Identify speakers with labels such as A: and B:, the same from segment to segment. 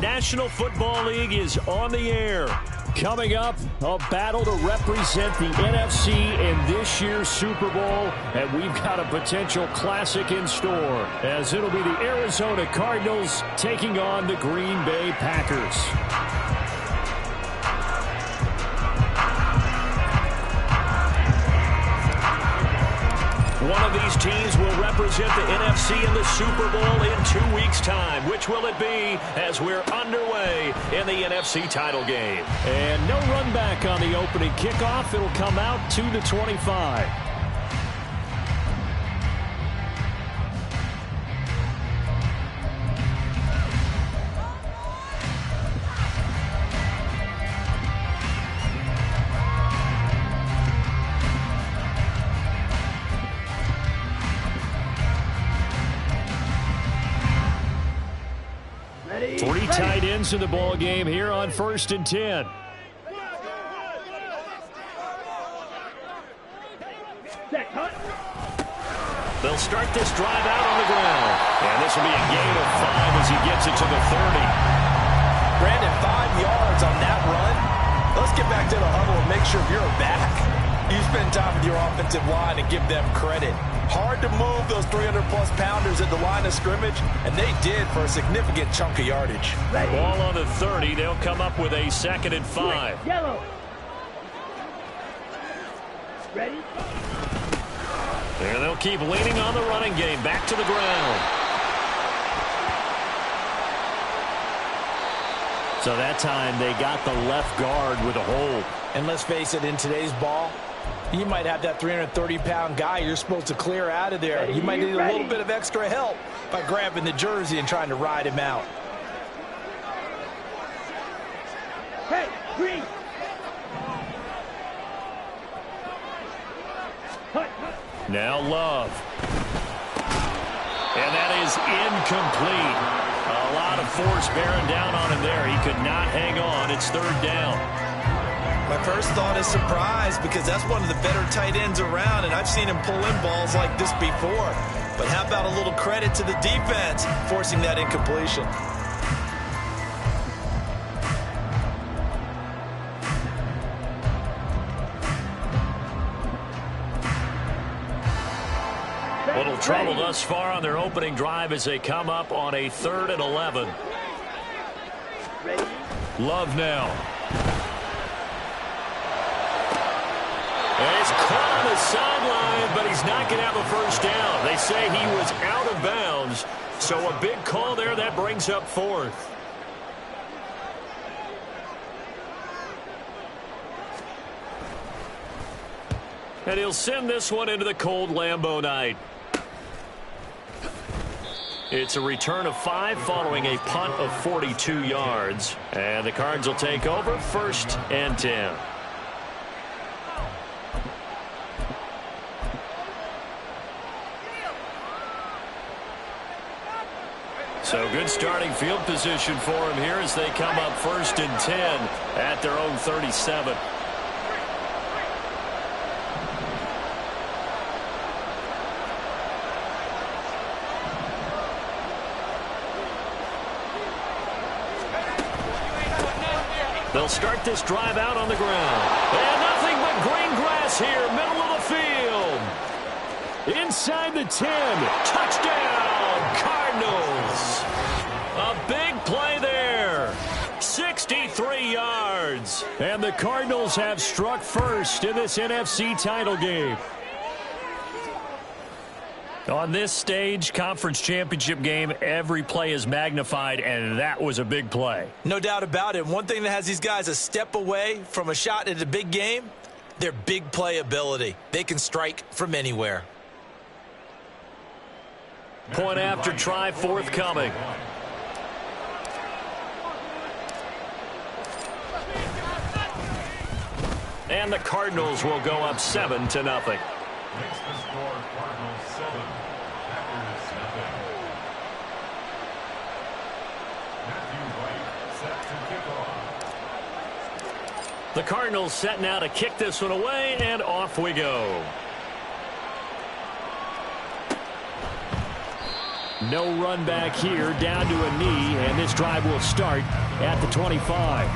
A: National Football League is on the air. Coming up, a battle to represent the NFC in this year's Super Bowl, and we've got a potential classic in store, as it'll be the Arizona Cardinals taking on the Green Bay Packers. One of these teams will represent the NFC in the Super Bowl in 2 weeks' time. Which will it be as we're underway in the NFC title game? And no run back on the opening kickoff. It'll come out to the 25. Three tight ends in the ball game here on 1st and 10. They'll start this drive out on the ground. And this will be a gain of 5 as he gets it to the 30.
B: Brandon, 5 yards on that run. Let's get back to the huddle and make sure you're back. You spend time with your offensive line and give them credit. Hard to move those 300-plus pounders at the line of scrimmage, and they did for a significant chunk of yardage.
A: Ball on the 30. They'll come up with a 2nd and 5.
C: Yellow. Ready?
A: And they'll keep leaning on the running game. Back to the ground. So that time they got the left guard with a hold.
B: And let's face it, in today's ball, you might have that 330-pound guy you're supposed to clear out of there. You might need a little bit of extra help by grabbing the jersey and trying to ride him out.
C: Hey, green.
A: Now Love. And that is incomplete. A lot of force bearing down on him there. He could not hang on. It's 3rd down.
B: My first thought is surprise, because that's one of the better tight ends around, and I've seen him pull in balls like this before. But how about a little credit to the defense forcing that incompletion?
A: Little trouble thus far on their opening drive as they come up on a 3rd and 11. Love now. And he's caught on the sideline, but he's not going to have a first down. They say he was out of bounds, so a big call there. That brings up 4th. And he'll send this one into the cold Lambeau night. It's a return of 5 following a punt of 42 yards. And the Cards will take over 1st and 10. So good starting field position for him here as they come up 1st and 10 at their own 37. They'll start this drive out on the ground. And nothing but green grass here, middle of the field. Inside the 10. Touchdown, Cardinals. A big play there. 63 yards. And the Cardinals have struck first in this NFC title game. On this stage, conference championship game, every play is magnified, and that was a big play.
B: No doubt about it. One thing that has these guys a step away from a shot at a big game, their big play ability. They can strike from anywhere.
A: Point after try forthcoming. And the Cardinals will go up 7-0. The Cardinals set now to kick this one away, and off we go. No run back here, down to a knee, and this drive will start at the 25.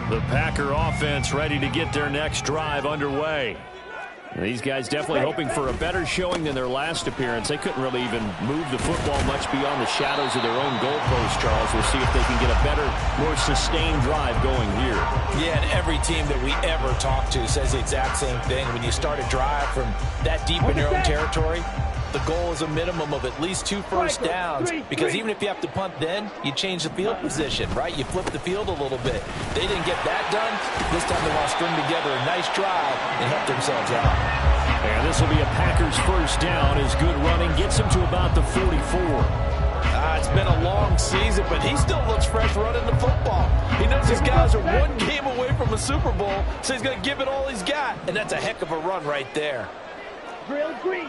A: The Packer offense ready to get their next drive underway. These guys definitely hoping for a better showing than their last appearance. They couldn't really even move the football much beyond the shadows of their own goalpost, Charles. We'll see if they can get a better, more sustained drive going here.
B: Yeah, and every team that we ever talk to says the exact same thing. When you start a drive from that deep in your own territory, the goal is a minimum of at least 2 first downs, because even if you have to punt then, you change the field position, right? You flip the field a little bit. They didn't get that done. This time they want to string together a nice drive and help themselves out.
A: And this will be a Packers first down as good running gets him to about the 44.
B: It's been a long season, but he still looks fresh running the football. He knows these guys are one game away from a Super Bowl, so he's going to give it all he's got. And that's a heck of a run right there.
C: Drill green.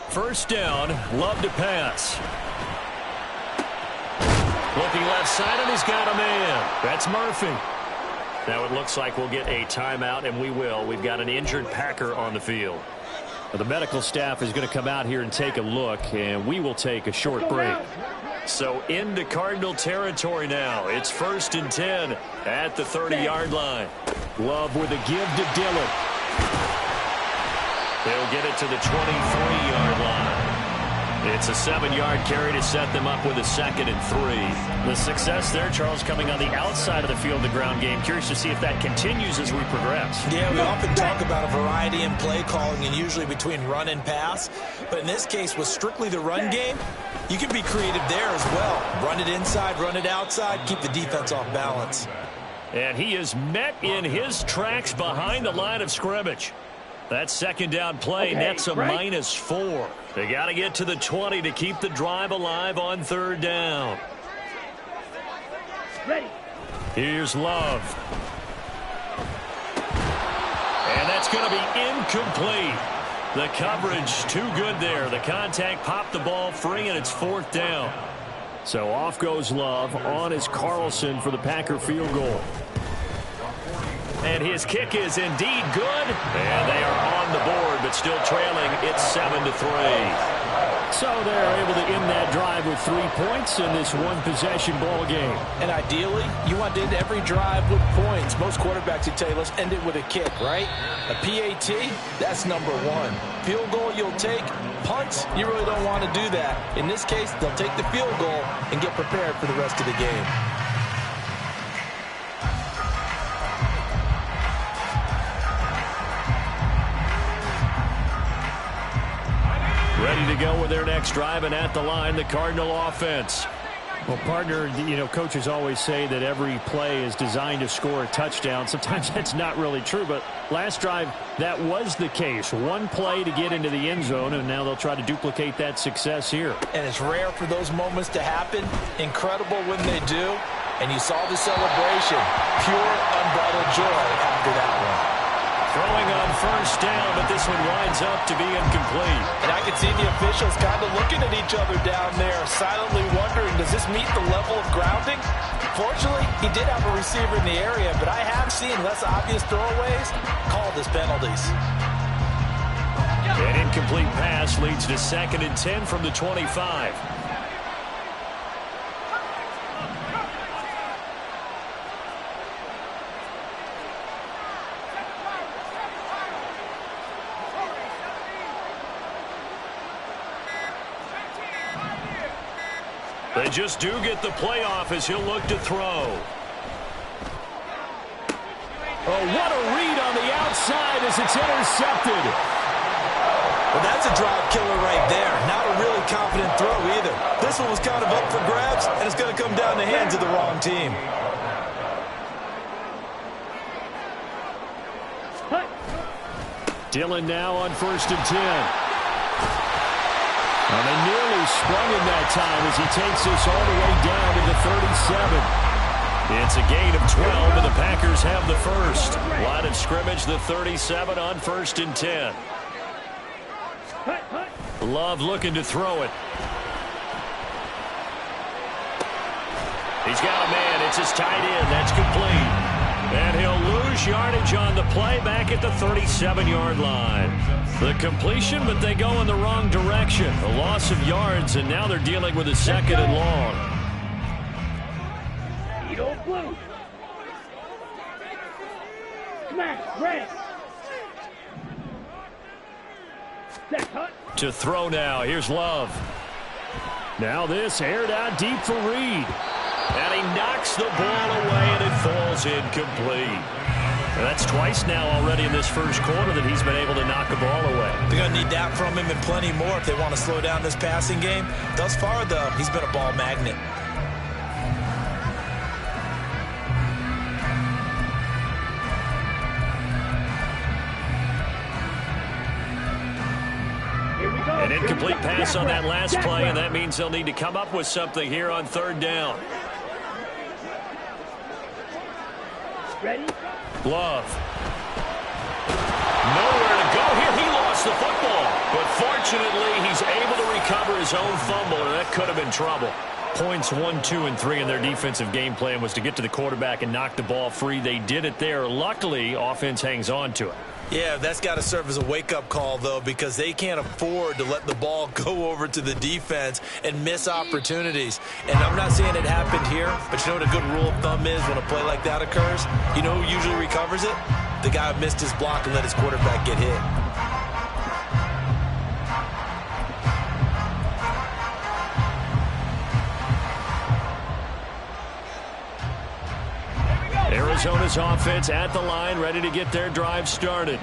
A: First down, Love to pass. Looking left side, and he's got a man. That's Murphy. Now it looks like we'll get a timeout, and we will. We've got an injured Packer on the field. The medical staff is going to come out here and take a look, and we will take a short break. So into Cardinal territory now. It's 1st and 10 at the 30-yard line. Love with a give to Dillon. They'll get it to the 23-yard line. It's a 7-yard carry to set them up with a 2nd and 3. The success there, Charles, coming on the outside of the field, the ground game. Curious to see if that continues as we progress.
B: Yeah, we often talk about a variety in play calling and usually between run and pass. But in this case, with strictly the run game, you can be creative there as well. Run it inside, run it outside, keep the defense off balance.
A: And he is met in his tracks behind the line of scrimmage. That 2nd down play nets a -4. They got to get to the 20 to keep the drive alive on 3rd down.
C: Ready.
A: Here's Love. And that's going to be incomplete. The coverage too good there. The contact popped the ball free, and it's 4th down. So off goes Love. On is Carlson for the Packer field goal. And his kick is indeed good. And they are on the board, but still trailing. It's 7-3. So they're able to end that drive with 3 points in this one-possession ball game.
B: And ideally, you want to end every drive with points. Most quarterbacks would tell you, let's end it with a kick, right? A PAT, that's number 1. Field goal you'll take. Punts, you really don't want to do that. In this case, they'll take the field goal and get prepared for the rest of the game.
A: Ready to go with their next drive, and at the line, the Cardinal offense. Well, partner, you know, coaches always say that every play is designed to score a touchdown. Sometimes that's not really true, but last drive, that was the case. One play to get into the end zone, and now they'll try to duplicate that success here.
B: And it's rare for those moments to happen. Incredible when they do. And you saw the celebration. Pure, unbridled joy after that one.
A: Throwing on 1st down, but this one winds up to be incomplete.
B: And I can see the officials kind of looking at each other down there, silently wondering, does this meet the level of grounding? Fortunately, he did have a receiver in the area, but I have seen less obvious throwaways called as penalties.
A: An incomplete pass leads to 2nd and 10 from the 25. They just do get the playoff as he'll look to throw. Oh, what a read on the outside as it's intercepted.
B: Well, that's a drive killer right there. Not a really confident throw either. This one was kind of up for grabs, and it's going to come down the hands of the wrong team.
A: Dillon now on 1st and 10. And they nearly sprung him that time as he takes this all the way down to the 37. It's a gain of 12, and the Packers have the first. Line of scrimmage, the 37 on 1st and 10.
C: Hut, hut.
A: Love looking to throw it. He's got a man. It's his tight end. That's complete. And he'll lose yardage on the play back at the 37-yard line. The completion, but they go in the wrong direction. A loss of yards, and now they're dealing with a second and long.
C: Edo blue. Smash, red. Set, hut.
A: To throw now. Here's Love. Now this aired out deep for Reed. And he knocks the ball away, and it falls incomplete. And that's twice now already in this first quarter that he's been able to knock the ball away.
B: They're going to need that from him and plenty more if they want to slow down this passing game. Thus far, though, he's been a ball magnet.
A: An incomplete pass on that last play, and that means they'll need to come up with something here on third down.
C: Ready?
A: Love. Nowhere to go here. He lost the football. But fortunately, he's able to recover his own fumble, and that could have been trouble. Points 1, 2, and 3 in their defensive game plan was to get to the quarterback and knock the ball free. They did it there. Luckily, offense hangs on to it.
B: Yeah, that's got to serve as a wake-up call, though, because they can't afford to let the ball go over to the defense and miss opportunities. And I'm not saying it happened here, but you know what a good rule of thumb is when a play like that occurs? You know who usually recovers it? The guy who missed his block and let his quarterback get hit.
A: Arizona's offense at the line, ready to get their drive started.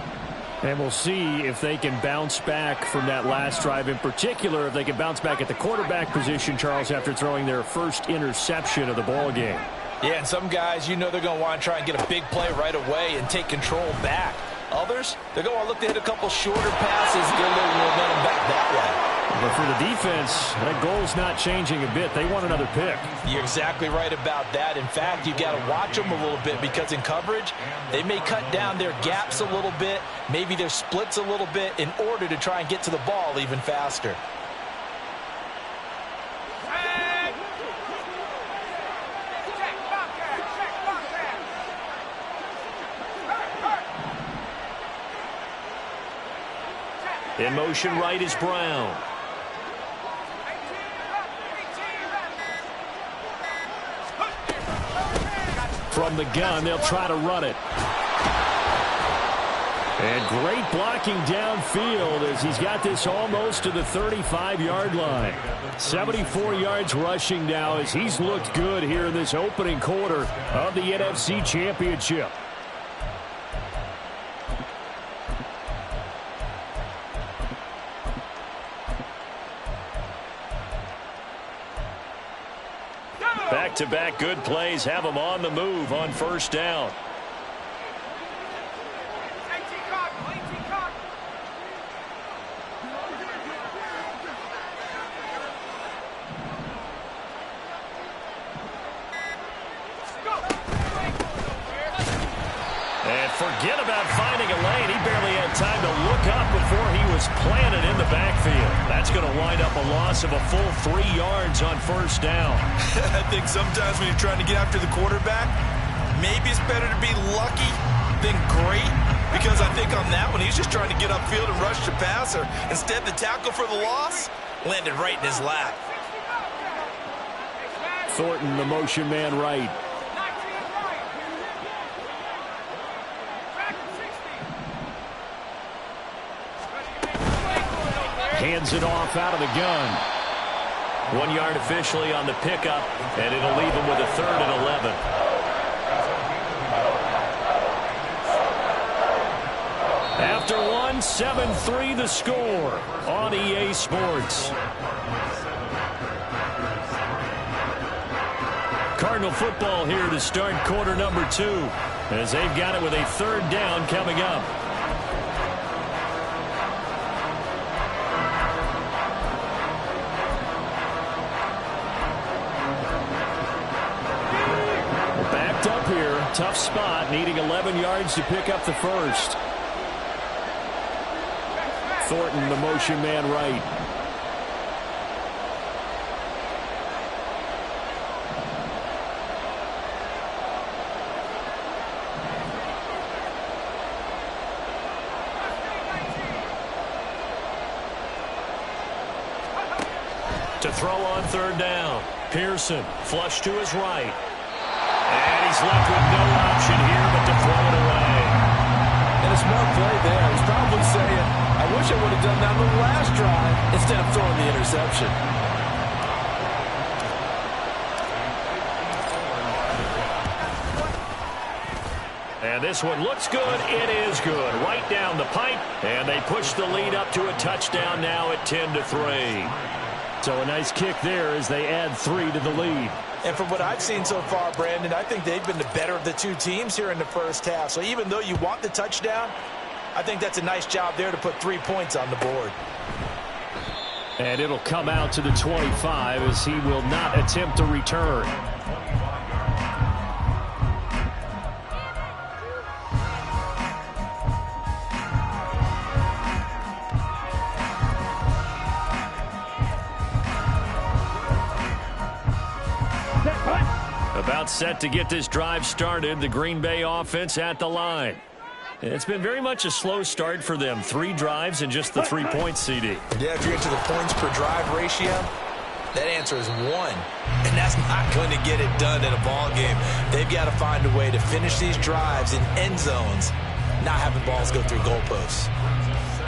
A: And we'll see if they can bounce back from that last drive, in particular, if they can bounce back at the quarterback position, Charles, after throwing their first interception of the ball game.
B: Yeah, and some guys, you know they're going to want to try and get a big play right away and take control back. Others, they're going to look to hit a couple shorter passes, get a little momentum back that way.
A: But for the defense, that goal's not changing a bit. They want another pick.
B: You're exactly right about that. In fact, you've got to watch them a little bit because in coverage, they may cut down their gaps a little bit, maybe their splits a little bit in order to try and get to the ball even faster.
A: In motion right is Brown. From the gun, they'll try to run it. And great blocking downfield as he's got this almost to the 35-yard line. 74 yards rushing now as he's looked good here in this opening quarter of the NFC Championship. Back-to-back good plays have them on the move on first down. And forget about finding a lane. He barely had time to look up before he was planted in the backfield. That's going to wind up a loss of a full 3 yards on first down.
B: I think sometimes when you're trying to get after the quarterback, maybe it's better to be lucky than great, because I think on that one, he's just trying to get upfield and rush the passer. Instead, the tackle for the loss landed right in his lap.
A: Thornton, the motion man right. Hands it off out of the gun. 1 yard officially on the pickup, and it'll leave him with a 3rd and 11. After one, 7-3 the score on EA Sports. Cardinal football here to start quarter number 2, as they've got it with a 3rd down coming up. Up here, tough spot, needing 11 yards to pick up the first. Thornton, the motion man right. To throw on third down. Pearson, flush to his right. And he's left with no option here but to throw it away.
B: And a smart play there. He's probably saying, I wish I would have done that on the last drive instead of throwing the interception.
A: And this one looks good. It is good. Right down the pipe. And they push the lead up to a touchdown now at 10-3. So a nice kick there as they add 3 to the lead.
B: And from what I've seen so far, Brandon, I think they've been the better of the two teams here in the first half. So even though you want the touchdown, I think that's a nice job there to put 3 points on the board.
A: And it'll come out to the 25 as he will not attempt to return. About set to get this drive started. The Green Bay offense at the line. It's been very much a slow start for them. 3 drives and just the 3 points, CD.
B: Yeah, if you're into the points per drive ratio, that answer is 1. And that's not going to get it done in a ball game. They've got to find a way to finish these drives in end zones, not having balls go through goalposts.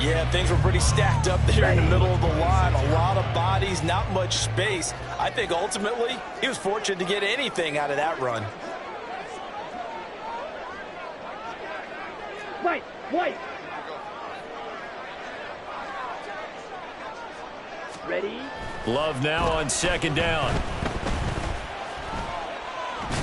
B: Yeah, things were pretty stacked up there in the middle of the line. A lot of bodies, not much space. I think ultimately he was fortunate to get anything out of that run.
C: White. Ready?
A: Love now on second down.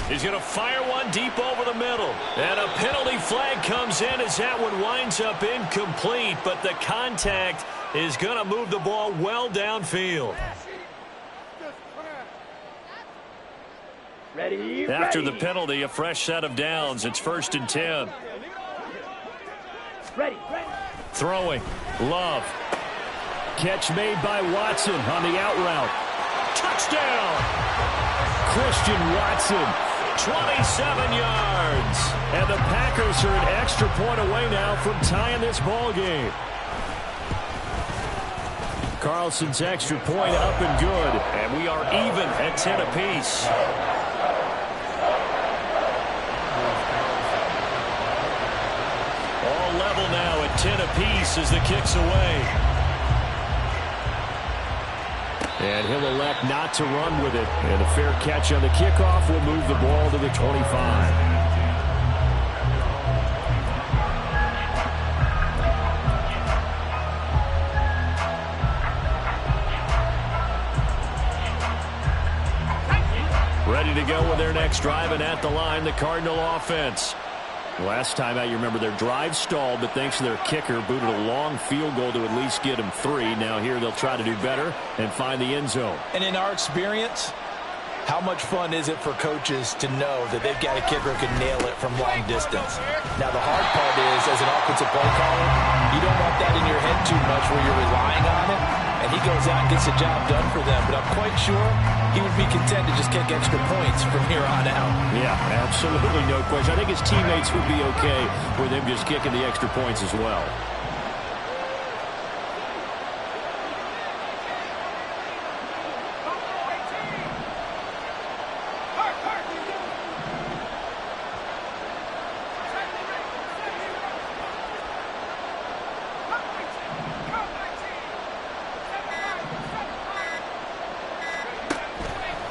A: He's going to fire one deep over the middle. And a penalty flag comes in as that one winds up incomplete. But the contact is going to move the ball well downfield.
C: Ready?
A: After the penalty, a fresh set of downs. It's 1st and 10.
C: Ready.
A: Throwing. Love. Catch made by Watson on the out route. Touchdown! Christian Watson, 27 yards. And the Packers are an extra point away now from tying this ball game. Carlson's extra point up and good. And we are even at 10 apiece. All level now at 10 apiece as the kick's away. And he'll elect not to run with it. And a fair catch on the kickoff will move the ball to the 25. Ready to go with their next drive, and at the line, the Cardinal offense. Last time out, you remember their drive stalled, but thanks to their kicker, booted a long field goal to at least get them 3. Now here they'll try to do better and find the end zone.
B: And in our experience, how much fun is it for coaches to know that they've got a kicker who can nail it from long distance? Now the hard part is, as an offensive play caller, you don't want that in your head too much where you're relying on it. And he goes out and gets the job done for them. But I'm quite sure he would be content to just kick extra points from here on out.
A: Yeah, absolutely no question. I think his teammates would be okay with him just kicking the extra points as well.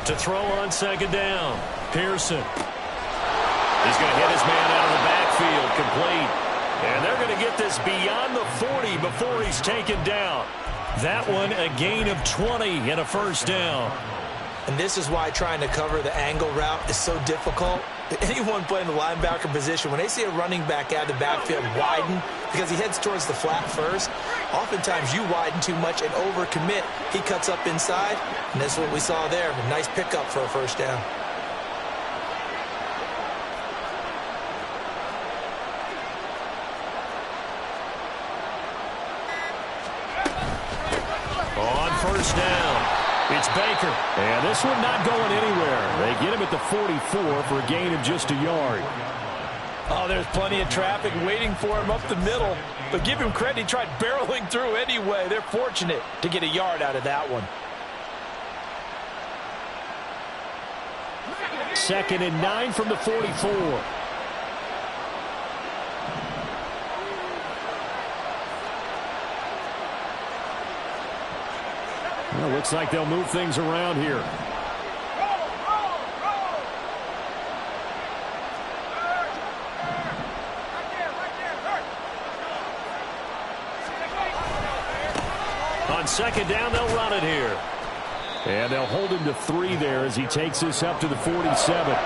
A: To throw on second down. Pearson. He's going to hit his man out of the backfield, complete. And they're going to get this beyond the 40 before he's taken down. That one a gain of 20 and a first down.
B: And this is why trying to cover the angle route is so difficult. Anyone playing the linebacker position, when they see a running back out of the backfield widen because he heads towards the flat first, oftentimes you widen too much and overcommit. He cuts up inside, and that's what we saw there. A nice pickup for a first down.
A: It's Baker. And this one not going anywhere. They get him at the 44 for a gain of just a yard.
B: Oh, there's plenty of traffic waiting for him up the middle. But give him credit, he tried barreling through anyway. They're fortunate to get a yard out of that one.
A: 2nd and 9 from the 44. Well, looks like they'll move things around here. On 2nd down, they'll run it here. And they'll hold him to 3 there as he takes this up to the 47.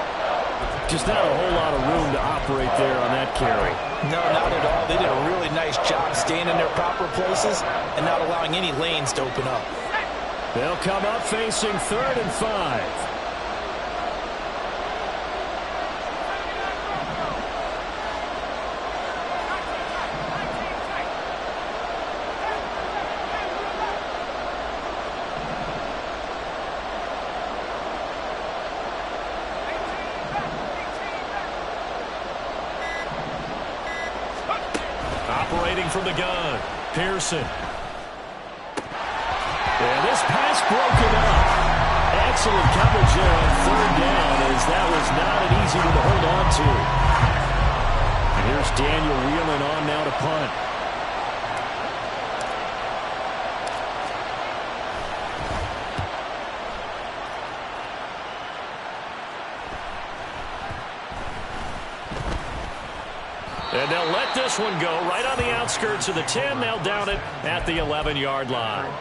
A: Just not a whole lot of room to operate there on that carry.
B: No, not at all. They did a really nice job staying in their proper places and not allowing any lanes to open up.
A: They'll come up facing 3rd and 5. Operating from the gun, Pearson. And this pass broken up. Excellent coverage there on 3rd down, as that was not an easy one to hold on to. And here's Daniel wheeling on now to punt. And they'll let this one go right on the outskirts of the 10. They'll down it at the 11-yard line.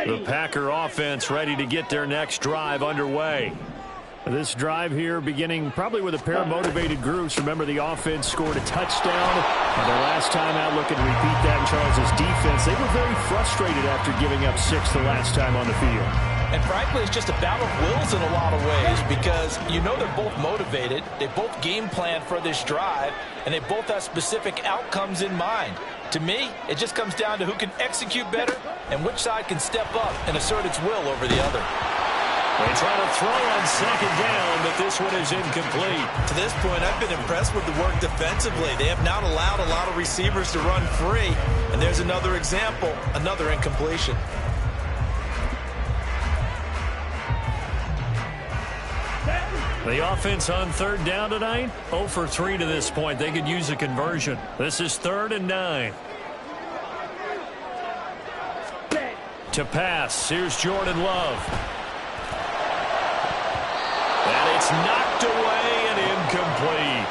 A: The Packer offense ready to get their next drive underway. This drive here beginning probably with a pair of motivated groups. Remember, the offense scored a touchdown. And their last time out, looking to repeat that in Charles's defense. They were very frustrated after giving up 6 the last time on the field.
B: And frankly, it's just a battle of wills in a lot of ways because you know they're both motivated. They both game plan for this drive, and they both have specific outcomes in mind. To me, it just comes down to who can execute better and which side can step up and assert its will over the other.
A: They try to throw on 2nd down, but this one is incomplete.
B: To this point, I've been impressed with the work defensively. They have not allowed a lot of receivers to run free. And there's another example, another incompletion.
A: The offense on 3rd down tonight, 0 for 3 to this point. They could use a conversion. This is 3rd and 9. To pass, here's Jordan Love. And it's knocked away and incomplete.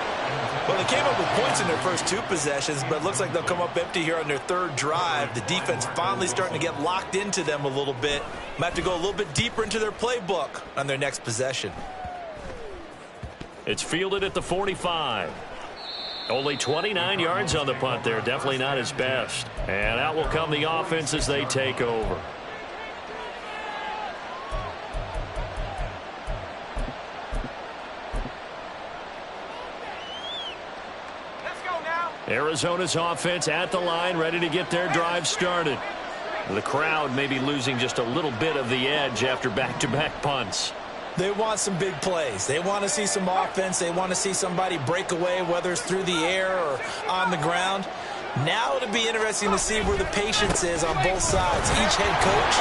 B: Well, they came up with points in their first 2 possessions, but it looks like they'll come up empty here on their 3rd drive. The defense finally starting to get locked into them a little bit. Might have to go a little bit deeper into their playbook on their next possession.
A: It's fielded at the 45. Only 29 yards on the punt there. Definitely not his best. And out will come the offense as they take over. Arizona's offense at the line, ready to get their drive started. The crowd may be losing just a little bit of the edge after back-to-back punts.
B: They want some big plays. They want to see some offense. They want to see somebody break away, whether it's through the air or on the ground. Now it'll be interesting to see where the patience is on both sides. Each head coach,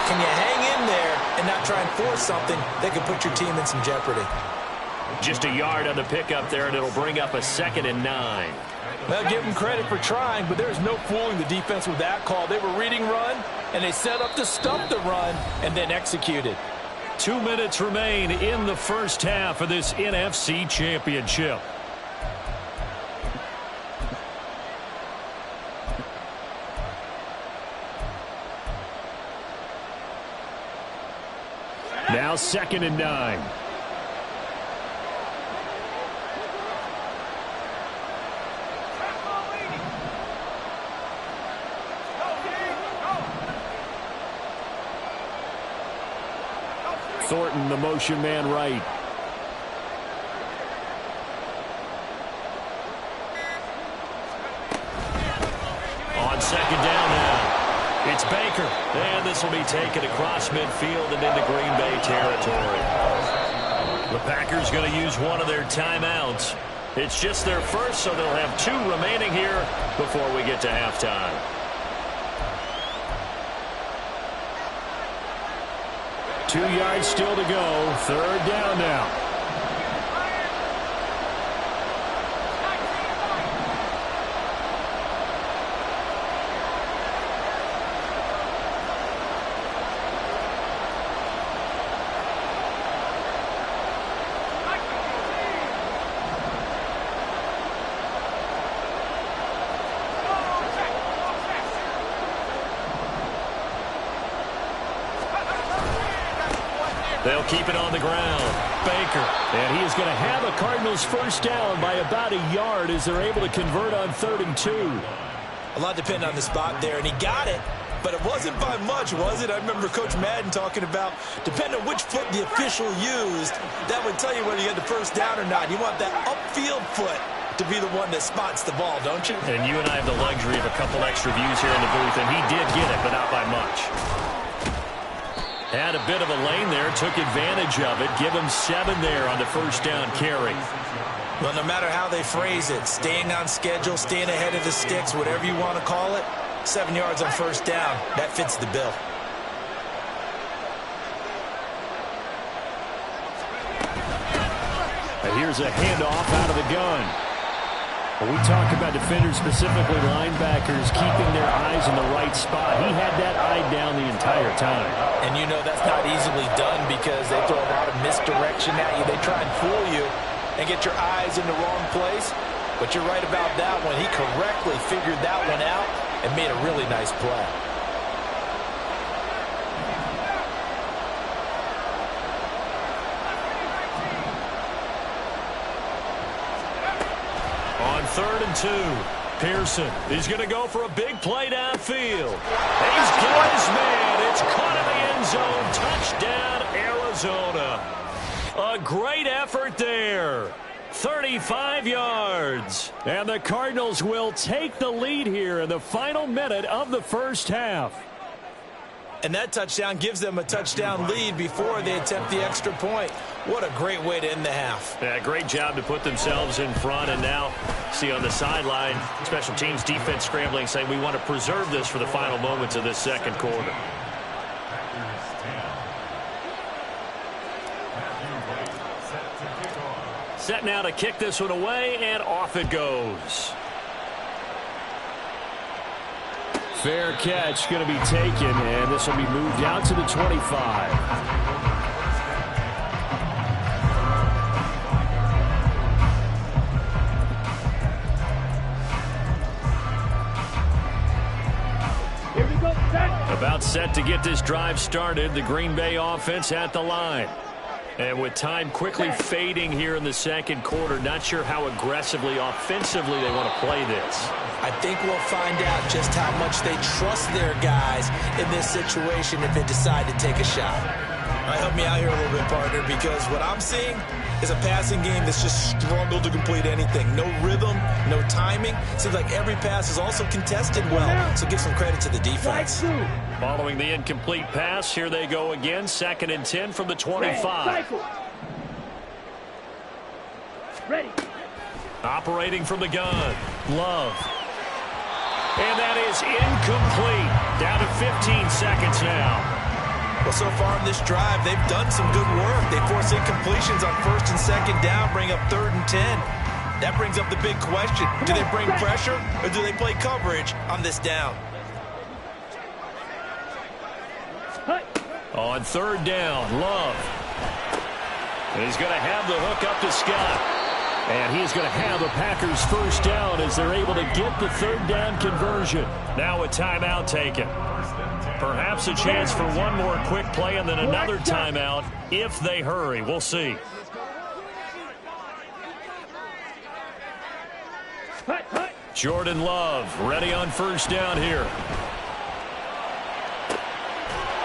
B: can you hang in there and not try and force something that could put your team in some jeopardy?
A: Just a yard on the pickup there, and it'll bring up a 2nd and 9.
B: Well, give them credit for trying, but there's no fooling the defense with that call. They were reading run, and they set up to stop the run and then executed.
A: 2 minutes remain in the first half of this NFC Championship. Now 2nd and 9. Thornton, the motion man right. On second down now, it's Baker. And this will be taken across midfield and into Green Bay territory. The Packers going to use one of their timeouts. It's just their first, so they'll have 2 remaining here before we get to halftime. Two yards still to go. Third down now. They'll keep it on the ground. Baker. And he is going to have a Cardinals first down by about a yard as they're able to convert on 3rd and 2.
B: A lot depending on the spot there, and he got it. But it wasn't by much, was it? I remember Coach Madden talking about, depending on which foot the official used, that would tell you whether you had the first down or not. You want that upfield foot to be the one that spots the ball, don't you?
A: And you and I have the luxury of a couple extra views here in the booth, and he did get it, but not by much. Had a bit of a lane there, took advantage of it. Give him 7 there on the first down carry.
B: Well, no matter how they phrase it, staying on schedule, staying ahead of the sticks, whatever you want to call it, 7 yards on first down, that fits the bill.
A: And here's a handoff out of the gun. When we talk about defenders, specifically linebackers, keeping their eyes in the right spot, he had that eye down the entire time.
B: And you know that's not easily done because they throw a lot of misdirection at you. They try and fool you and get your eyes in the wrong place. But you're right about that one. He correctly figured that one out and made a really nice play.
A: On 3rd and 2, Pearson is going to go for a big play downfield. He's got his man. It's caught in the end zone. Touchdown, Arizona. A great effort there. 35 yards. And the Cardinals will take the lead here in the final minute of the first half.
B: And that touchdown gives them a touchdown lead before they attempt the extra point. What a great way to end the half.
A: Yeah, great job to put themselves in front. And now, see on the sideline, special teams defense scrambling, saying we want to preserve this for the final moments of this second quarter. Set now to kick this one away, and off it goes. Fair catch going to be taken, and this will be moved out to the 25. About set to get this drive started. The Green Bay offense at the line. And with time quickly fading here in the second quarter, not sure how aggressively, offensively they want to play this.
B: I think we'll find out just how much they trust their guys in this situation if they decide to take a shot. All right, help me out here a little bit, partner, because what I'm seeing is a passing game that's just struggled to complete anything. No rhythm, no timing. Seems like every pass is also contested well, so give some credit to the defense.
A: Following the incomplete pass, here they go again. 2nd and 10 from the 25.
C: Ready.
A: Operating from the gun. Love. And that is incomplete. Down to 15 seconds now.
B: Well, so far in this drive, they've done some good work. They force incompletions on 1st and 2nd down, bring up 3rd and 10. That brings up the big question. Do they bring pressure or do they play coverage on this down?
A: On 3rd down, Love. And he's going to have the hook up to Scott. And he's going to have the Packers first down as they're able to get the 3rd down conversion. Now a timeout taken. Perhaps a chance for one more quick play and then another timeout if they hurry. We'll see. Jordan Love ready on first down here.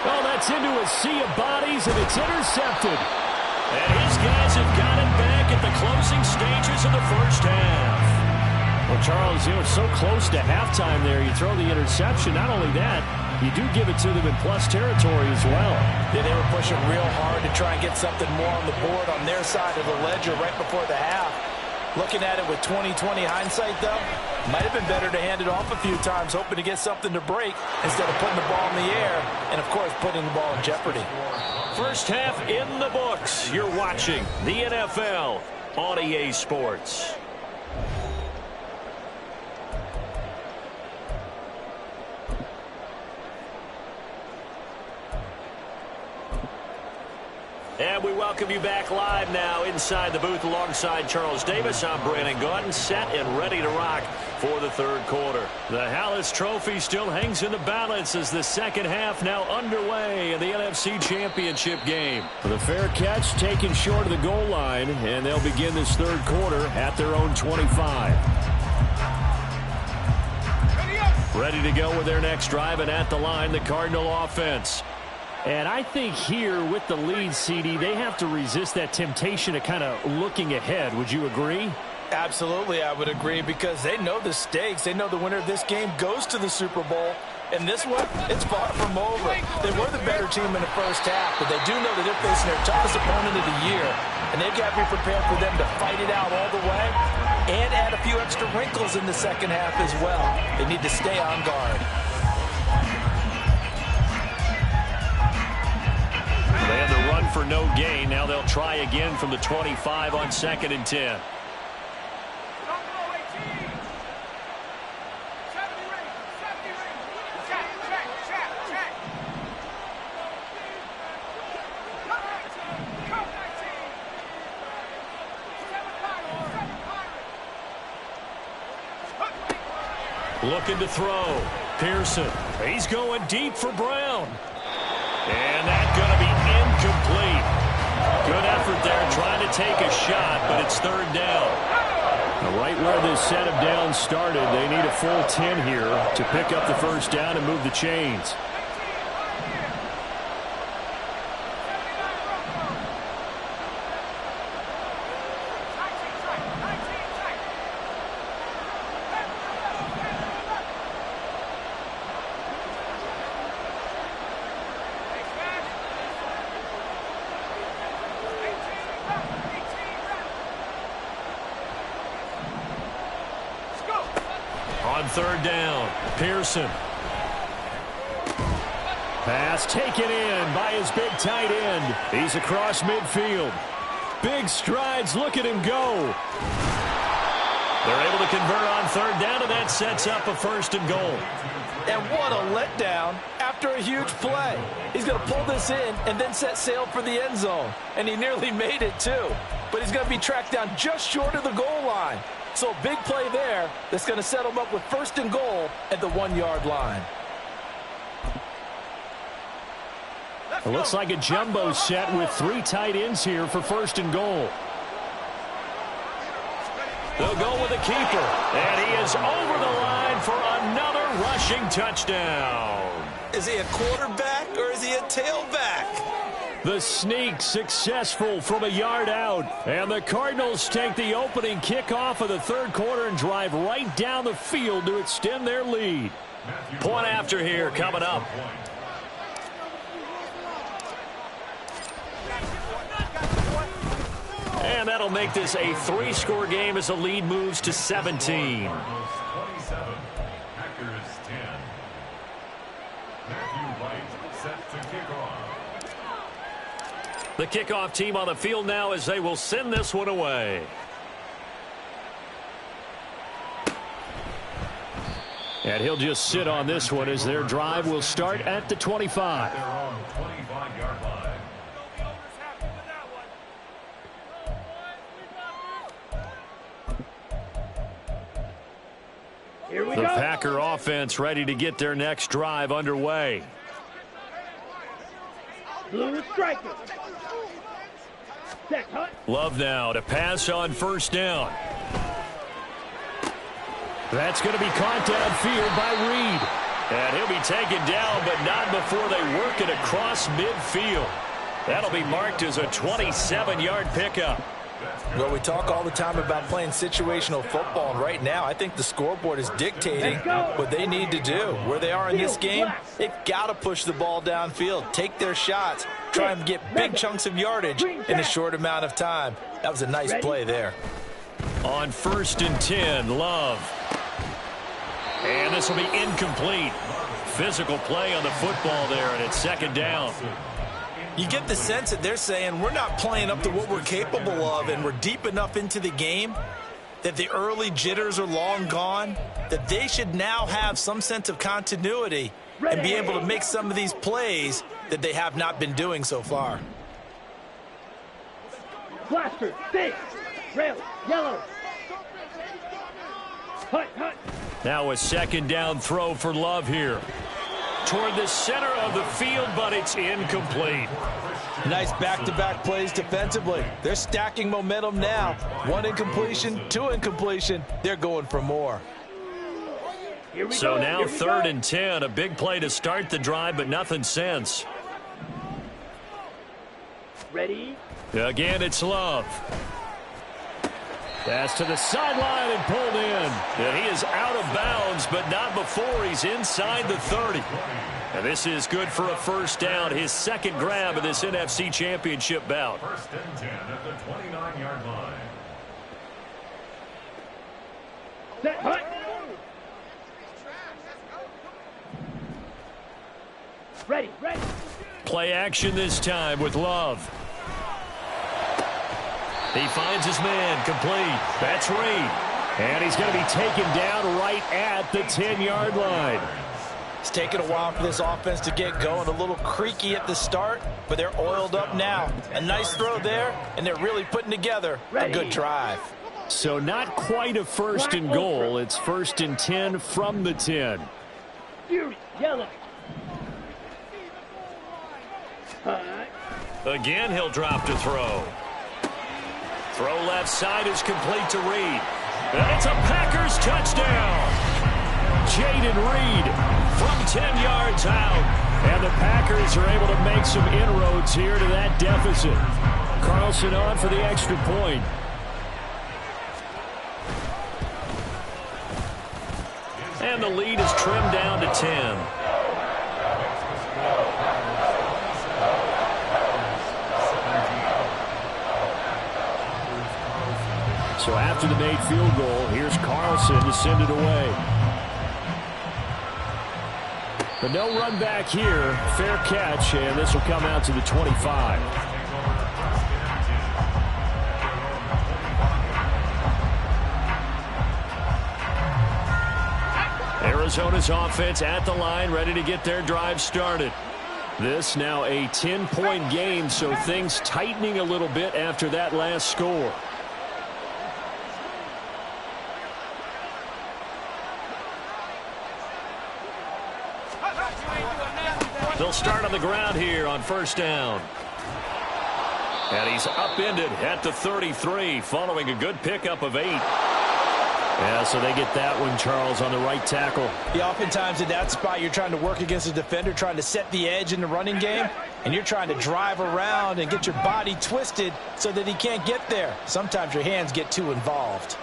A: Oh, that cuts into a sea of bodies, and it's intercepted. And his guys have got him back at the closing stages of the first half. Well, Charles, so close to halftime there. You throw the interception. Not only that, you do give it to them in plus territory as well.
B: Yeah, they were pushing real hard to try and get something more on the board on their side of the ledger right before the half. Looking at it with 20/20 hindsight, though, might have been better to hand it off a few times, hoping to get something to break instead of putting the ball in the air and, of course, putting the ball in jeopardy.
A: First half in the books. You're watching the NFL on EA Sports. And we welcome you back live now inside the booth alongside Charles Davis. I'm Brandon Gaudin, set and ready to rock for the third quarter. The Hallis Trophy still hangs in the balance as the second half now underway in the NFC Championship game. The fair catch taken short of the goal line, and they'll begin this third quarter at their own 25. Ready to go with their next drive, and at the line, the Cardinal offense. And I think here with the lead, CD, they have to resist that temptation of kind of looking ahead. Would you agree?
B: Absolutely, I would agree, because they know the stakes. They know the winner of this game goes to the Super Bowl. And this one, it's far from over. They were the better team in the first half, but they do know that they're facing their toughest opponent of the year. And they've got to be prepared for them to fight it out all the way and add a few extra wrinkles in the second half as well. They need to stay on guard.
A: They had the run for no gain. Now they'll try again from the 25 on 2nd and 10. Looking to throw. Pearson. He's going deep for Brown. And that's going to be incomplete. Good effort there trying to take a shot, but it's third down. Right where this set of downs started, they need a full 10 here to pick up the first down and move the chains. Third down, Pearson. Pass taken in by his big tight end. He's across midfield. Big strides, look at him go. They're able to convert on third down, and that sets up a 1st and goal.
B: And what a letdown after a huge play. He's going to pull this in and then set sail for the end zone. And he nearly made it too. But he's going to be tracked down just short of the goal line. So a big play there that's going to set him up with 1st and goal at the 1-yard line.
A: It looks like a jumbo set with 3 tight ends here for 1st and goal. They'll go with the keeper. And he is over the line for another rushing touchdown.
B: Is he a quarterback or is he a tailback?
A: The sneak successful from a yard out. And the Cardinals take the opening kickoff of the third quarter and drive right down the field to extend their lead. Point after here coming up. And that'll make this a 3-score game as the lead moves to 17. The kickoff team on the field now as they will send this one away. And he'll just sit on this one as their drive will start at the 25.
C: Here we
A: The
C: go.
A: Packer offense ready to get their next drive underway.
C: Blue striker. Set, cut.
A: Love now to pass on 1st down. That's going to be caught downfield by Reed. And he'll be taken down, but not before they work it across midfield. That'll be marked as a 27-yard pickup.
B: Well, we talk all the time about playing situational football, and right now I think the scoreboard is dictating what they need to do. Where they are in this game, they've got to push the ball downfield, take their shots, try and get big chunks of yardage in a short amount of time. That was a nice play there.
A: On 1st and 10, Love. And this will be incomplete. Physical play on the football there, and it's 2nd down.
B: You get the sense that they're saying we're not playing up to what we're capable of, and we're deep enough into the game that the early jitters are long gone, that they should now have some sense of continuity and be able to make some of these plays that they have not been doing so far.
C: Blaster, stick, rail, yellow. Hut, hut.
A: Now a 2nd down throw for Love here. Toward the center of the field, but it's incomplete.
B: Nice back-to-back plays defensively. They're stacking momentum now. 1 incompletion, 2 incompletion. They're going for more.
A: So now 3rd and 10, a big play to start the drive, but nothing since.
C: Ready?
A: Again, it's Love. Pass to the sideline and pulled in. And he is out of bounds, but not before he's inside the 30. And this is good for a 1st down, his 2nd grab of this NFC Championship bout.
D: 1st and 10 at the 29-yard line.
C: Set, hut. Ready, ready.
A: Play action this time with Love. He finds his man, complete. That's Reed. And he's going to be taken down right at the 10-yard line.
B: It's taken a while for this offense to get going. A little creaky at the start, but they're oiled up now. A nice throw there, and they're really putting together a good drive.
A: So not quite a 1st and goal. It's 1st and 10 from the 10.
C: Fury, yellow. Hut.
A: Again, he'll drop to throw. Throw left side is complete to Reed. And it's a Packers touchdown. Jaden Reed from 10 yards out. And the Packers are able to make some inroads here to that deficit. Carlson on for the extra point. And the lead is trimmed down to 10. So after the made field goal, here's Carlson to send it away. But no run back here. Fair catch, and this will come out to the 25. Arizona's offense at the line, ready to get their drive started. This now a 10-point game, so things tightening a little bit after that last score. They'll start on the ground here on 1st down. And he's upended at the 33 following a good pickup of 8. Yeah, so they get that one, Charles, on the right tackle.
B: Yeah, oftentimes in that spot, you're trying to work against a defender, trying to set the edge in the running game, and you're trying to drive around and get your body twisted so that he can't get there. Sometimes your hands get too involved.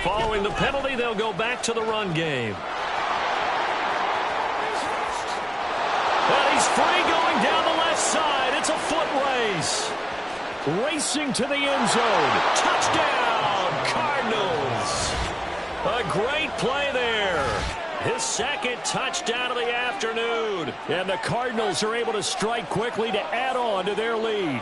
A: Following the penalty, they'll go back to the run game. And he's free going down the left side. It's a foot race. Racing to the end zone. Touchdown, Cardinals. A great play there. His 2nd touchdown of the afternoon. And the Cardinals are able to strike quickly to add on to their lead.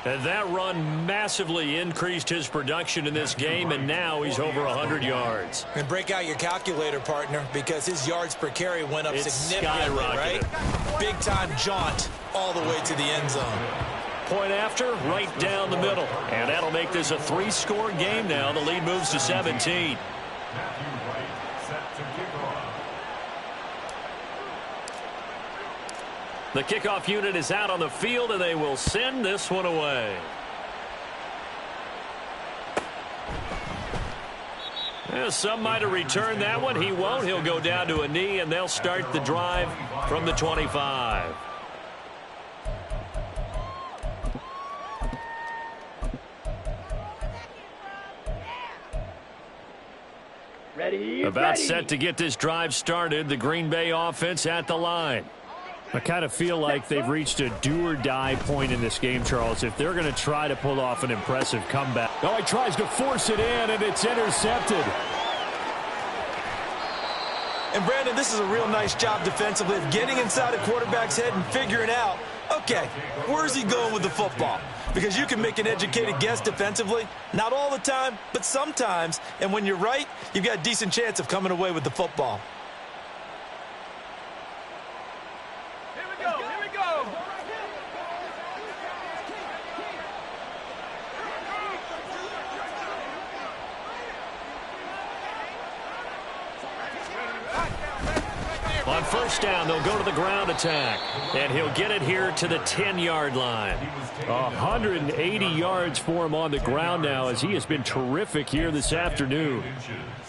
A: And that run massively increased his production in this game, and now he's over 100 yards.
B: And break out your calculator, partner, because his yards per carry went up significantly, right? Big-time jaunt all the way to the end zone.
A: Point after, right down the middle. And that'll make this a 3-score game now. The lead moves to 17. The kickoff unit is out on the field, and they will send this one away. Some might have returned that one. He won't. He'll go down to a knee, and they'll start the drive from the 25. About set to get this drive started. The Green Bay offense at the line. I kind of feel like they've reached a do-or-die point in this game, Charles, if they're going to try to pull off an impressive comeback. Oh, he tries to force it in, and it's intercepted.
B: And, Brandon, this is a real nice job defensively of getting inside a quarterback's head and figuring out, okay, where's he going with the football? Because you can make an educated guess defensively. Not all the time, but sometimes. And when you're right, you've got a decent chance of coming away with the football.
C: Here we go. Here we go.
A: On first down, they'll go to the ground attack. And he'll get it here to the 10-yard line. 180 yards for him on the ground now, as he has been terrific here this afternoon.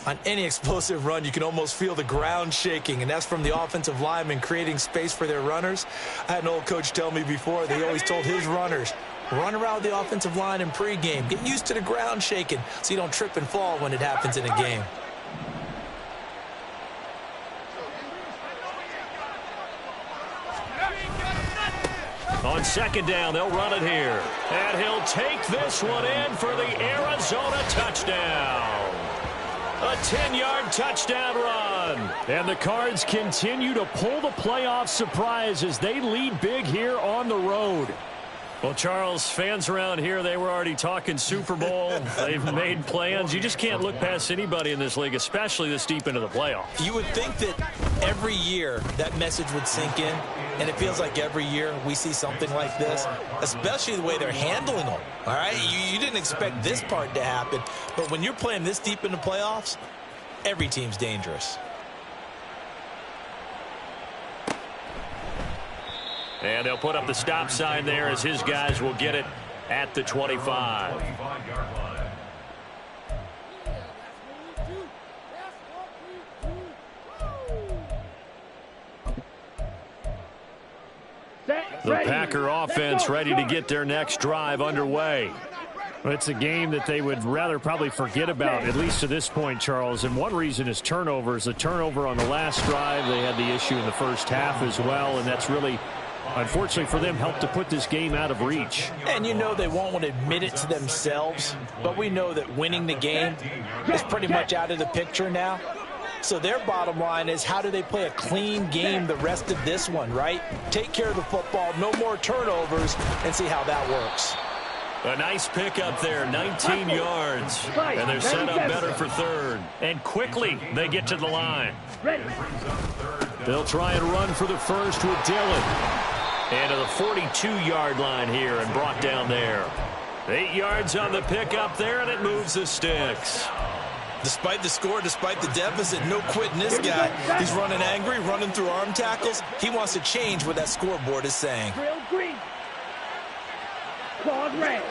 B: On any explosive run, you can almost feel the ground shaking, and that's from the offensive linemen creating space for their runners. I had an old coach tell me before, they always told his runners, run around the offensive line in pregame. Get used to the ground shaking so you don't trip and fall when it happens in a game.
A: On second down, they'll run it here. And he'll take this one in for the Arizona touchdown. A 10-yard touchdown run. And the Cards continue to pull the playoff surprise as they lead big here on the road. Well, Charles, fans around here, they were already talking Super Bowl. They've made plans. You just can't look past anybody in this league, especially this deep into the playoffs.
B: You would think that every year that message would sink in, and it feels like every year we see something like this, especially the way they're handling them. All right, you didn't expect this part to happen, but when you're playing this deep in the playoffs, every team's dangerous.
A: And they'll put up the stop sign there as his guys will get it at the 25. The Packer offense ready to get their next drive underway. It's a game that they would rather probably forget about, at least to this point, Charles. And one reason is turnovers. The turnover on the last drive, they had the issue in the first half as well, and that's really, unfortunately for them, helped to put this game out of reach.
B: And you know they won't want to admit it to themselves, but we know that winning the game is pretty much out of the picture now. So their bottom line is, how do they play a clean game the rest of this one, right? Take care of the football, no more turnovers, and see how that works.
A: A nice pickup there, 19 yards. And they're set up better for third. And quickly, they get to the line. They'll try and run for the first with Dillon. And to the 42-yard line here and brought down there. 8 yards on the pickup there, and it moves the sticks.
B: Despite the score, despite the deficit, no quitting this guy. He's running angry, running through arm tackles. He wants to change what that scoreboard is saying.
C: Drill green. Claude red.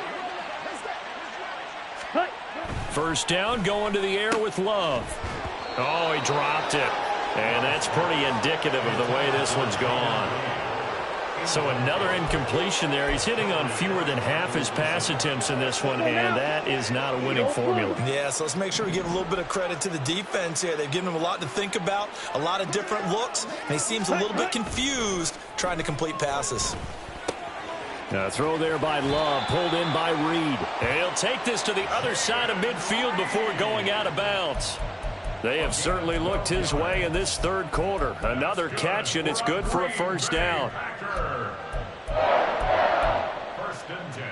A: First down, going to the air with Love. Oh, he dropped it. And that's pretty indicative of the way this one's gone. So another incompletion there. He's hitting on fewer than half his pass attempts in this one, and that is not a winning formula.
B: Yeah, so let's make sure we give a little bit of credit to the defense here. They've given him a lot to think about, a lot of different looks, and he seems a little bit confused trying to complete passes.
A: Throw there by Love, pulled in by Reed. And he'll take this to the other side of midfield before going out of bounds. They have certainly looked his way in this third quarter. Another catch, and it's good for a first down.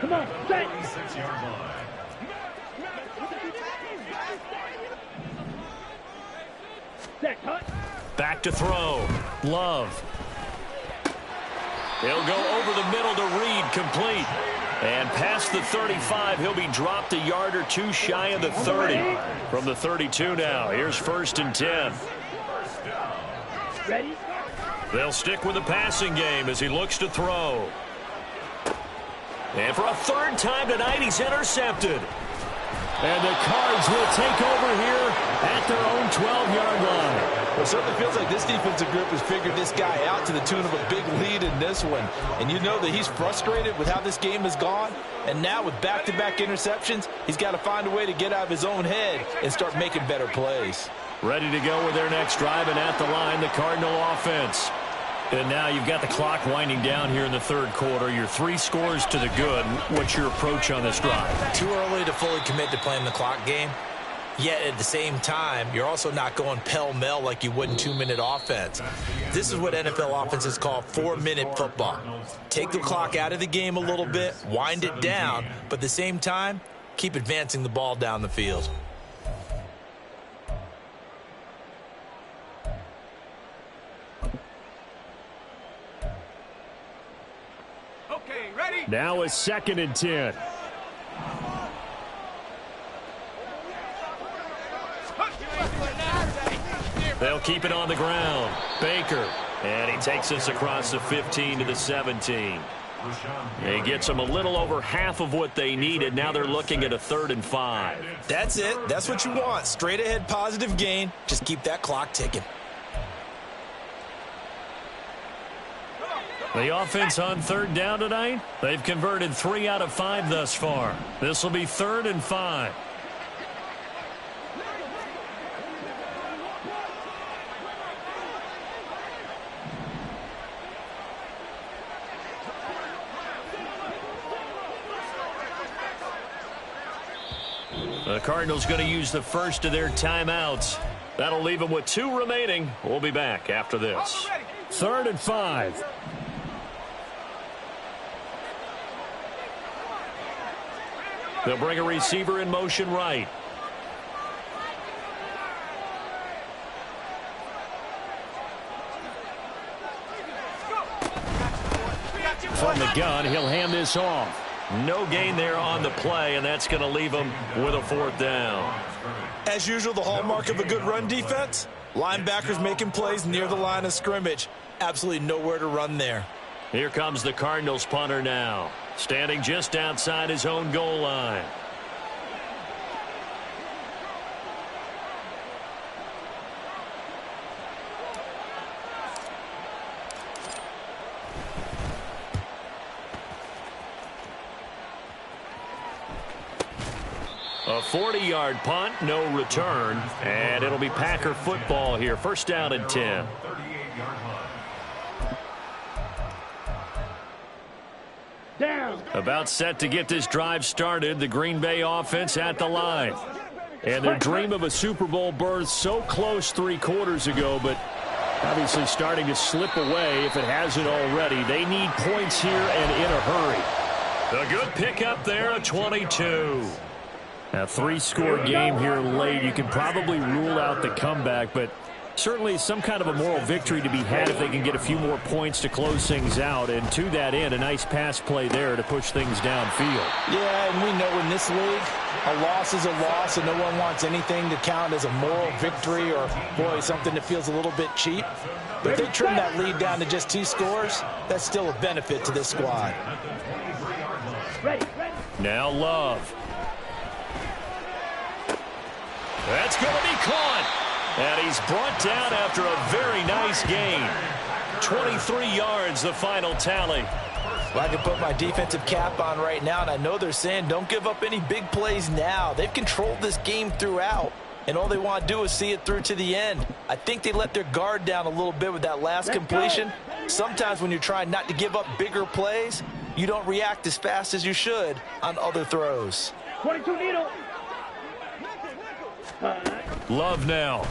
C: Come on, set. Set, cut.
A: Back to throw. Love. He'll go over the middle to Reed, complete. And past the 35, he'll be dropped a yard or two shy of the 30. From the 32 now, here's 1st and 10.
C: Ready?
A: They'll stick with the passing game as he looks to throw. And for a third time tonight, he's intercepted. And the Cards will take over here at their own 12-yard line.
B: Well, it certainly feels like this defensive group has figured this guy out to the tune of a big lead in this one. And you know that he's frustrated with how this game has gone. And now with back-to-back interceptions, he's got to find a way to get out of his own head and start making better plays. Ready to go with their next drive, and at the line, the Cardinal offense.
A: And now you've got the clock winding down here in the third quarter. You're 3 scores to the good. What's your approach on this drive?
B: Too early to fully commit to playing the clock game. Yet at the same time, you're also not going pell-mell like you would in 2-minute offense. This is what NFL offenses call 4-minute football. Take the clock out of the game a little bit, wind it down, but at the same time, keep advancing the ball down the field.
C: Okay, ready?
A: Now a 2nd and 10. They'll keep it on the ground. Baker. And he takes us across the 15 to the 17. He gets them a little over half of what they needed. Now they're looking at a 3rd and 5.
B: That's it. That's what you want. Straight ahead positive gain. Just keep that clock ticking.
A: The offense on 3rd down tonight, they've converted 3 out of 5 thus far. This will be 3rd and 5. The Cardinals going to use the first of their timeouts. That'll leave them with 2 remaining. We'll be back after this. 3rd and 5. They'll bring a receiver in motion right. From the gun, he'll hand this off. No gain there on the play, and that's going to leave him with a 4th down.
B: As usual, the hallmark of a good run defense, linebackers making plays near the line of scrimmage. Absolutely nowhere to run there.
A: Here comes the Cardinals punter now, standing just outside his own goal line. A 40-yard punt, no return, and it'll be Packer football here. 1st down and 10.
C: Down.
A: About set to get this drive started, the Green Bay offense at the line. And their dream of a Super Bowl berth so close 3 quarters ago, but obviously starting to slip away if it hasn't already. They need points here and in a hurry. A good pickup there, a 22. A 3-score game here late. You can probably rule out the comeback, but certainly some kind of a moral victory to be had if they can get a few more points to close things out. And to that end, a nice pass play there to push things downfield.
B: Yeah, and we know in this league, a loss is a loss, and no one wants anything to count as a moral victory or, boy, something that feels a little bit cheap. But if they trim that lead down to just 2 scores, that's still a benefit to this squad.
C: Ready.
A: Now Love. That's going to be caught. And he's brought down after a very nice gain. 23 yards, the final tally.
B: Well, I can put my defensive cap on right now, and I know they're saying don't give up any big plays now. They've controlled this game throughout, and all they want to do is see it through to the end. I think they let their guard down a little bit with that last completion. Sometimes when you're trying not to give up bigger plays, you don't react as fast as you should on other throws.
C: 22 needle.
A: Love now.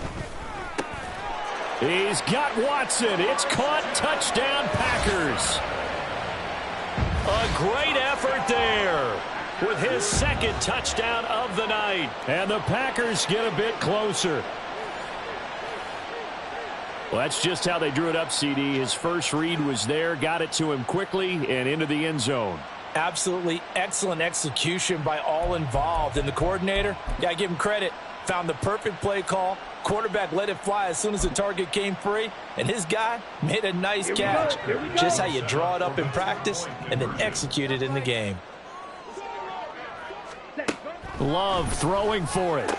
A: He's got Watson. It's caught. Touchdown, Packers. A great effort there with his 2nd touchdown of the night. And the Packers get a bit closer. Well, that's just how they drew it up, CD. His first read was there, got it to him quickly, and into the end zone.
B: Absolutely excellent execution by all involved. And the coordinator, got to give him credit. found the perfect play call. Quarterback let it fly as soon as the target came free, and his guy made a nice catch. Just how you draw it up in practice and then execute it in the game.
A: Love throwing for it.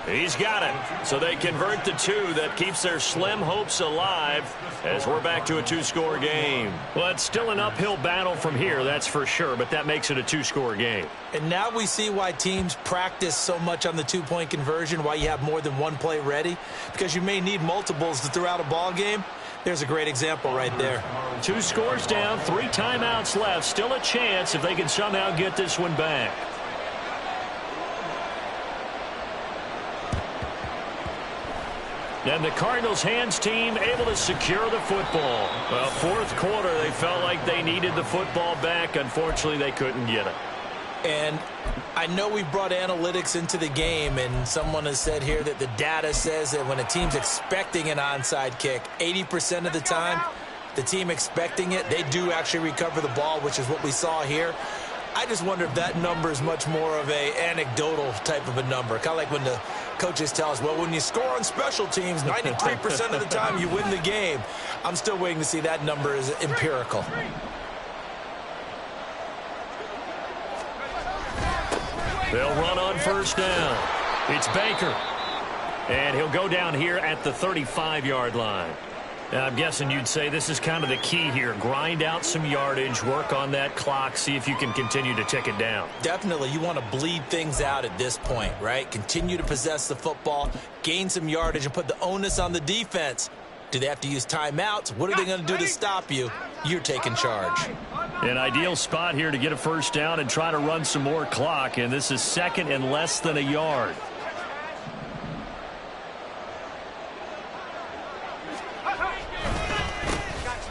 A: He's got it. So they convert the two. That keeps their slim hopes alive as we're back to a two-score game. Well, it's still an uphill battle from here, that's for sure, but that makes it a two-score game.
B: And now we see why teams practice so much on the two-point conversion, why you have more than one play ready, because you may need multiples to throw out a ball game. There's a great example right there.
A: 2 scores down, 3 timeouts left. Still a chance if they can somehow get this one back. And the Cardinals' hands team able to secure the football. Well, fourth quarter, they felt like they needed the football back. Unfortunately, they couldn't get it.
B: And I know we brought analytics into the game, and someone has said here that the data says that when a team's expecting an onside kick, 80% of the time, the team expecting it, they do actually recover the ball, which is what we saw here. I just wonder if that number is much more of a anecdotal type of a number. Kind of like when the coaches tell us, well, when you score on special teams, 93% of the time you win the game. I'm still waiting to see that number is empirical.
A: They'll run on first down. It's Baker. And he'll go down here at the 35-yard line. Now, I'm guessing you'd say this is kind of the key here. Grind out some yardage, work on that clock, see if you can continue to tick it down.
B: Definitely. You want to bleed things out at this point, right? Continue to possess the football, gain some yardage, and put the onus on the defense. Do they have to use timeouts? What are they going to do to stop you? You're taking charge.
A: An ideal spot here to get a first down and try to run some more clock, and this is second and less than a yard.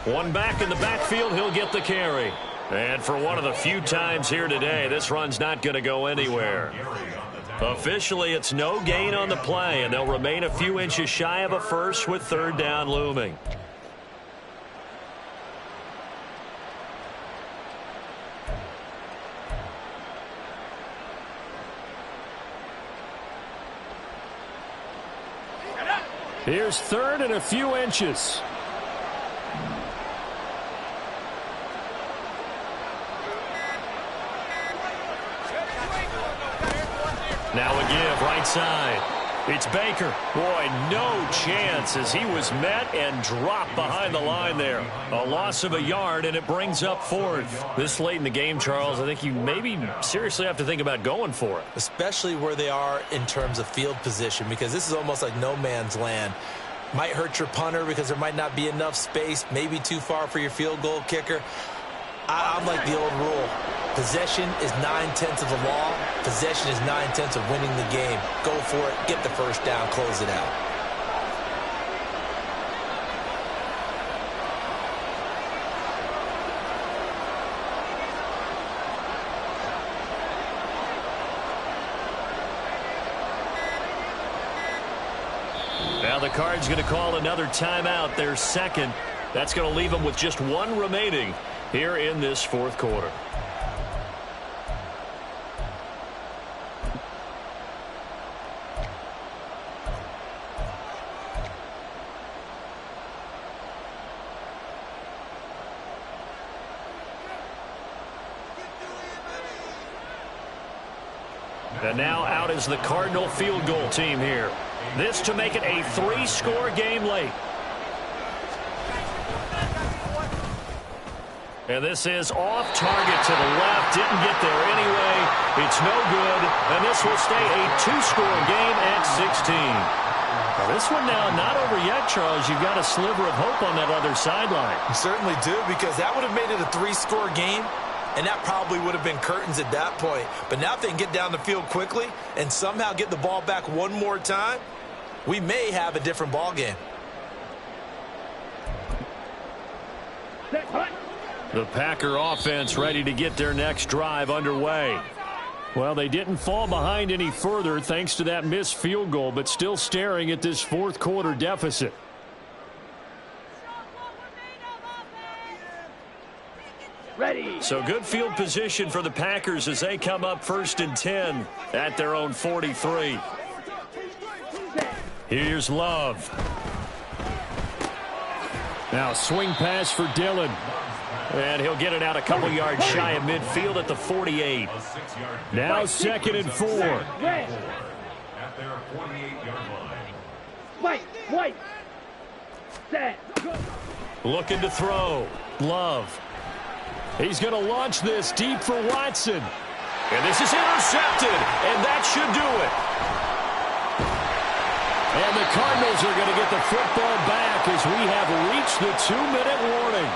A: One back in the backfield, he'll get the carry. And for one of the few times here today, this run's not going to go anywhere. Officially, it's no gain on the play, and they'll remain a few inches shy of a first with third down looming. Here's third and a few inches. Now a give, right side. It's Baker. Boy, no chance as he was met and dropped behind the line there. A loss of a yard, and it brings up fourth. This late in the game, Charles, I think you maybe seriously have to think about going for it.
B: Especially where they are in terms of field position, because this is almost like no man's land. Might hurt your punter because there might not be enough space, maybe too far for your field goal kicker. I'm like the old rule. Possession is 9/10 of the law. Possession is 9/10 of winning the game. Go for it. Get the first down. Close it out.
A: Now the Cards going to call another timeout, their second. That's going to leave them with just one remaining here in this fourth quarter. And now out is the Cardinal field goal team here. This to make it a 3-score game late. And this is off target to the left. Didn't get there anyway. It's no good. And this will stay a 2-score game at 16. Now this one now not over yet, Charles. You've got a sliver of hope on that other sideline.
B: You certainly do, because that would have made it a 3-score game. And that probably would have been curtains at that point. But now if they can get down the field quickly and somehow get the ball back one more time, we may have a different ball game.
A: The Packer offense ready to get their next drive underway. Well, they didn't fall behind any further thanks to that missed field goal, but still staring at this fourth quarter deficit.
C: Ready.
A: So good field position for the Packers as they come up 1st and 10 at their own 43. Here's Love. Now swing pass for Dillon. And he'll get it out a couple yards shy of midfield at the 48. Now 2nd and 4.
D: At their 48-yard line.
C: White. Set.
A: Looking to throw. Love. He's going to launch this deep for Watson. And this is intercepted. And that should do it. And the Cardinals are going to get the football back as we have reached the 2-minute warning.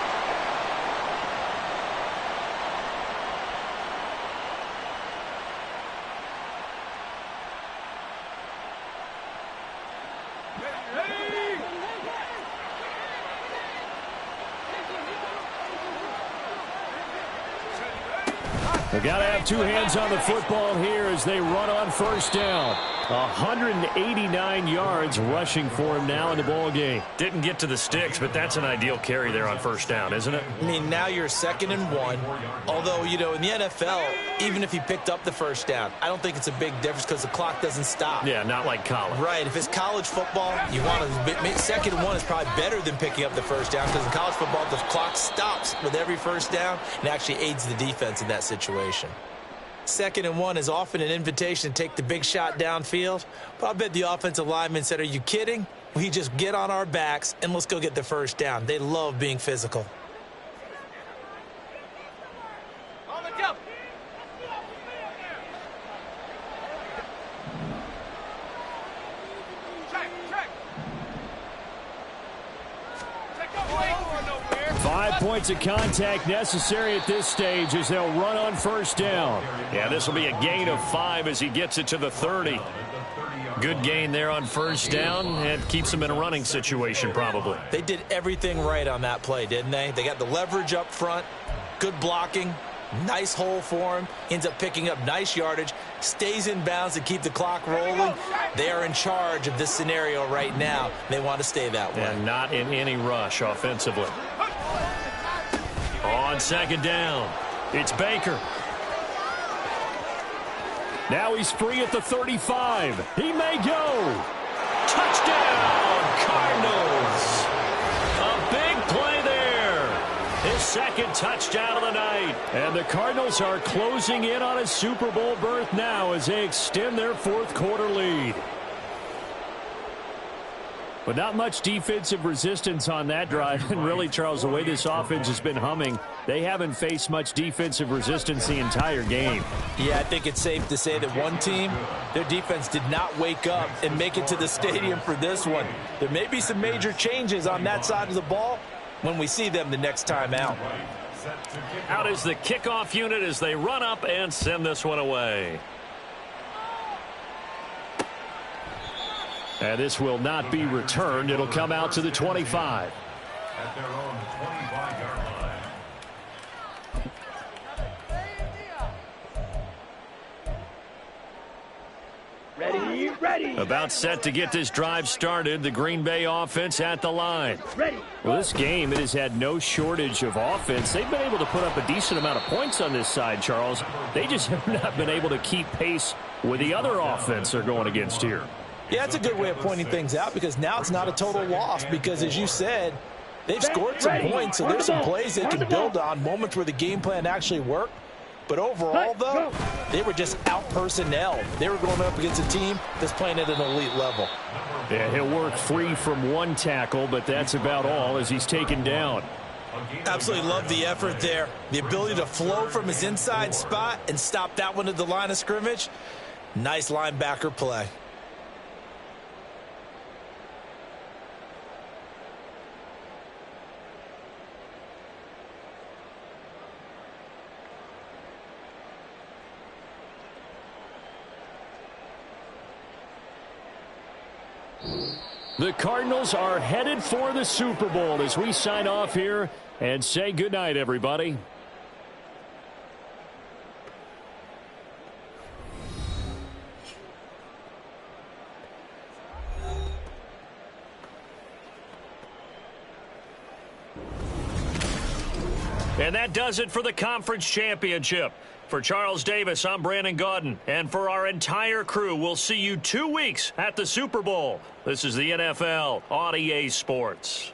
A: They got to have two hands on the football here as they run on first down. 189 yards rushing for him now in the ball game. Didn't get to the sticks, but that's an ideal carry there on first down, isn't it?
B: I mean, now you're 2nd and 1. Although, you know, in the NFL, even if he picked up the first down, I don't think it's a big difference because the clock doesn't stop.
A: Yeah, not like college.
B: Right. If it's college football, you want to 2nd and 1 is probably better than picking up the first down because in college football, the clock stops with every first down and actually aids the defense in that situation. 2nd and 1 is often an invitation to take the big shot downfield. But I bet the offensive lineman said, are you kidding? We just get on our backs and let's go get the first down. They love being physical.
C: On the jump. Check.
A: 5 points of contact necessary at this stage as they'll run on first down. Yeah, this will be a gain of 5 as he gets it to the 30. Good gain there on first down and keeps him in a running situation probably.
B: They did everything right on that play, didn't they? They got the leverage up front, good blocking, nice hole for him, ends up picking up nice yardage, stays in bounds to keep the clock rolling. They are in charge of this scenario right now. They want to stay that way.
A: And not in any rush offensively. On 2nd down, it's Baker. Now he's free at the 35. He may go. Touchdown, Cardinals. A big play there. His 2nd touchdown of the night. And the Cardinals are closing in on a Super Bowl berth now as they extend their 4th quarter lead. But not much defensive resistance on that drive. And really, Charles, the way this offense has been humming, they haven't faced much defensive resistance the entire game.
B: Yeah, I think it's safe to say that one team, their defense did not wake up and make it to the stadium for this one. There may be some major changes on that side of the ball when we see them the next time out.
A: Out is the kickoff unit as they run up and send this one away. And this will not be returned. It'll come out to the 25.
D: At their own 25-yard line.
C: Ready.
A: About set to get this drive started. The Green Bay offense at the line.
C: Ready.
A: Well, this game, it has had no shortage of offense. They've been able to put up a decent amount of points on this side, Charles. They just have not been able to keep pace with the other offense they're going against here.
B: Yeah, that's a good way of pointing things out because now it's not a total loss because, as you said, they've scored some points, so there's some plays they can build on, moments where the game plan actually worked. But overall, though, they were just out-personnel. They were going up against a team that's playing at an elite level.
A: Yeah, he'll work free from one tackle, but that's about all as he's taken down.
B: Absolutely love the effort there. The ability to flow from his inside spot and stop that one at the line of scrimmage. Nice linebacker play.
A: The Cardinals are headed for the Super Bowl as we sign off here and say goodnight, everybody. And that does it for the conference championship. For Charles Davis, I'm Brandon Gaudin. And for our entire crew, we'll see you 2 weeks at the Super Bowl. This is the NFL on EA Sports.